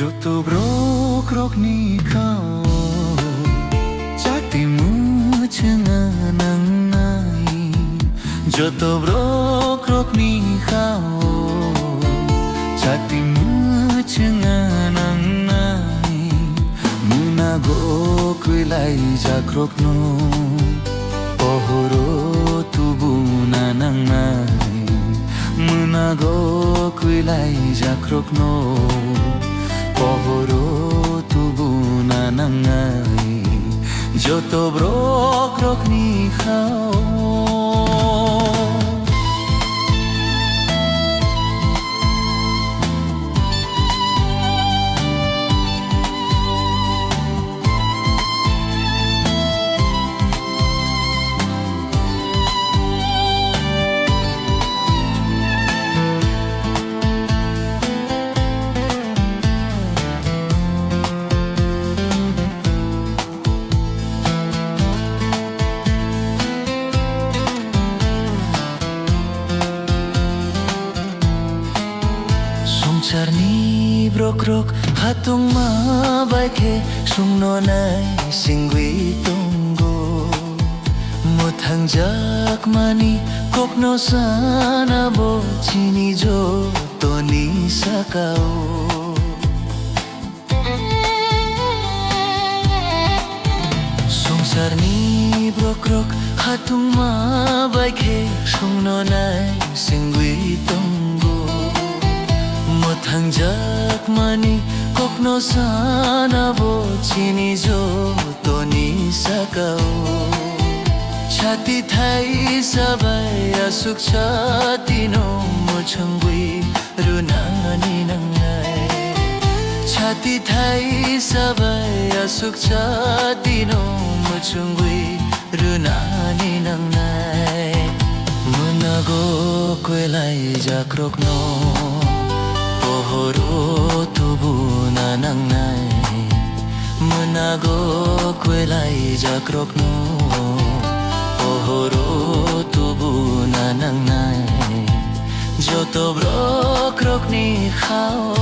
Joto brok rok ni kau Jatimu cenganang nai Joto brok rok ni kau Jatimu cenganang nai Munago kuilai jakrok no Pohoro tubu nanang nai Munago kuilai jakrok no Pohoro tubu nanang nai Joto brok rok ni kau Charni brok rok hatung ma baike sungno nai singwi tunggo muthang jak mani kokno sana bo chini jo toni sakao Charni brok rok hatung ma baike sungno nai singwi tunggo Muthang jak mani kokno sana bo chini jo toni sakao Chati thai sabai asuk chati no muchangui runani nangai Chati thai sabai asuk chati no muchangui runani nangai Munago kuilai jakrok no Pohoro tubu nanang nai Munago kuilai jakrok no Pohoro tubu nanang nai Joto brok rok ni kau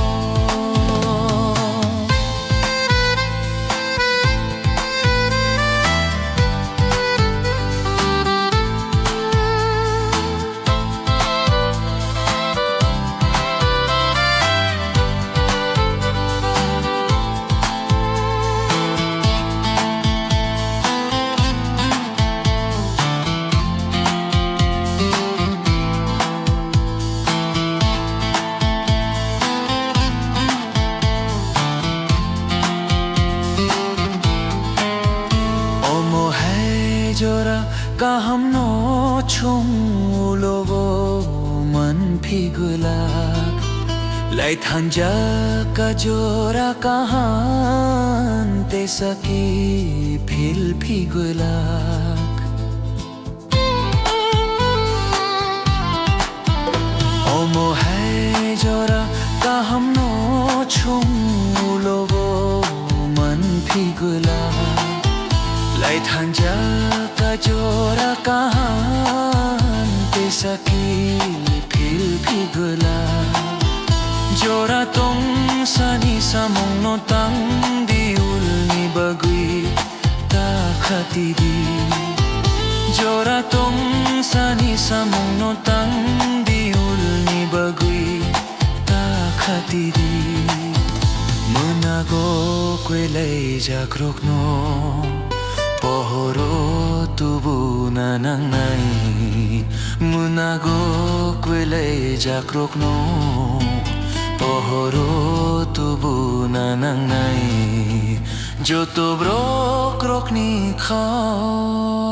Jora kaham no chung lovo man phigulak Lai thanja ka jora kahan te saki phil phigulak Omo hai jora kaham no chung lovo man phigulak Lai thanja ka jora kahan te saki phil phigulak Jora tong sani samong no tang diul ni bagui ta khati di Jora tong sani samong no tang diul ni bagui ta khati di Munago kuilai jakrok no Pohoro tubu nanang nai Munago kuilai jakrok no Pohoro tubu nanang nai Joto brok rok ni kau